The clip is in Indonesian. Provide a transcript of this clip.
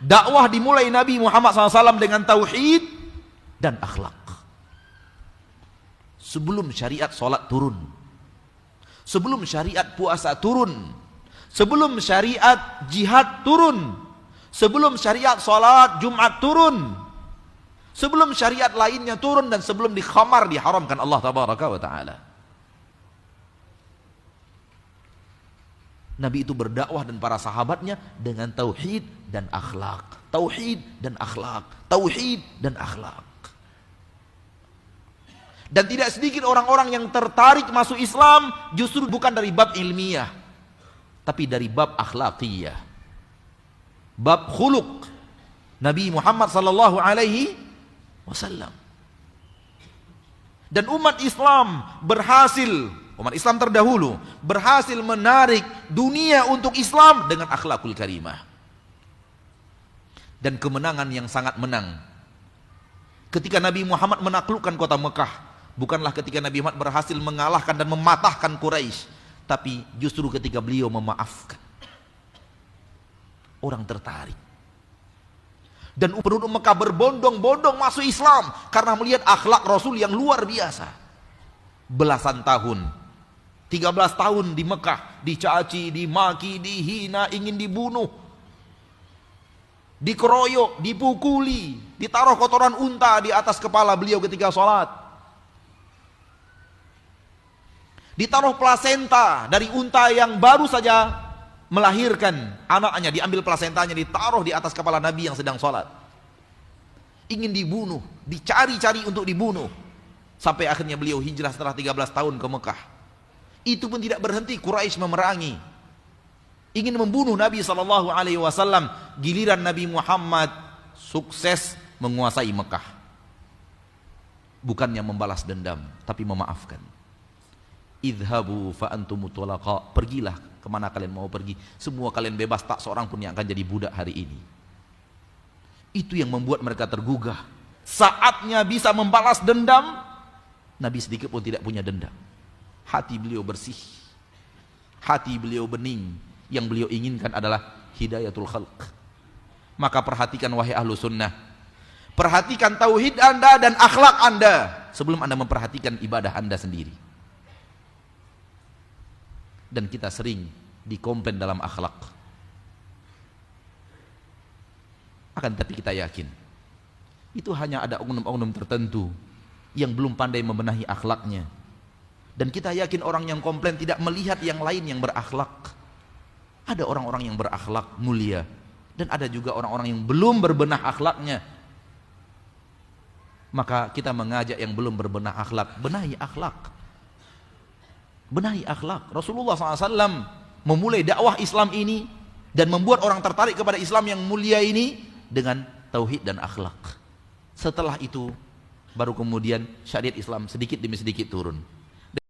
Dakwah dimulai Nabi Muhammad SAW dengan tauhid dan akhlak. Sebelum syariat sholat turun, sebelum syariat puasa turun, sebelum syariat jihad turun, sebelum syariat sholat Jumat turun, sebelum syariat lainnya turun, dan sebelum dikhamar diharamkan Allah Tabaraka wa Ta'ala. Nabi itu berdakwah dan para sahabatnya dengan tauhid dan akhlak. Tauhid dan akhlak. Tauhid dan akhlak. Dan tidak sedikit orang-orang yang tertarik masuk Islam justru bukan dari bab ilmiah, tapi dari bab akhlaqiyah, bab khuluq Nabi Muhammad sallallahu alaihi wasallam. Dan umat Islam berhasil, umat Islam terdahulu berhasil menarik dunia untuk Islam dengan akhlakul karimah. Dan kemenangan yang sangat menang ketika Nabi Muhammad menaklukkan kota Mekah bukanlah ketika Nabi Muhammad berhasil mengalahkan dan mematahkan Quraisy, tapi justru ketika beliau memaafkan. Orang tertarik. Dan penduduk Mekah berbondong-bondong masuk Islam karena melihat akhlak Rasul yang luar biasa. Belasan tahun, 13 tahun di Mekah, dicaci, dimaki, dihina, ingin dibunuh, dikeroyok, dipukuli, ditaruh kotoran unta di atas kepala beliau ketika sholat, ditaruh plasenta dari unta yang baru saja melahirkan anaknya, diambil plasentanya, ditaruh di atas kepala Nabi yang sedang sholat. Ingin dibunuh, dicari-cari untuk dibunuh, sampai akhirnya beliau hijrah setelah 13 tahun ke Mekah. Itu pun tidak berhenti, Quraisy memerangi, ingin membunuh Nabi SAW. Giliran Nabi Muhammad sukses menguasai Mekah, bukannya membalas dendam, tapi memaafkan. Idhabu fa antum tulaqa, pergilah kemana kalian mau pergi, semua kalian bebas, tak seorang pun yang akan jadi budak hari ini. Itu yang membuat mereka tergugah. Saatnya bisa membalas dendam, Nabi sedikit pun tidak punya dendam. Hati beliau bersih, hati beliau bening. Yang beliau inginkan adalah hidayatul khalq. Maka perhatikan wahai ahlu sunnah, perhatikan tauhid anda dan akhlak anda sebelum anda memperhatikan ibadah anda sendiri. Dan kita sering dikomplain dalam akhlak. Akan tapi kita yakin itu hanya ada oknum-oknum tertentu yang belum pandai membenahi akhlaknya. Dan kita yakin orang yang komplain tidak melihat yang lain yang berakhlak. Ada orang-orang yang berakhlak mulia, dan ada juga orang-orang yang belum berbenah akhlaknya. Maka kita mengajak yang belum berbenah akhlak, benahi akhlak. Benahi akhlak. Rasulullah SAW memulai dakwah Islam ini dan membuat orang tertarik kepada Islam yang mulia ini dengan tauhid dan akhlak. Setelah itu baru kemudian syariat Islam sedikit demi sedikit turun.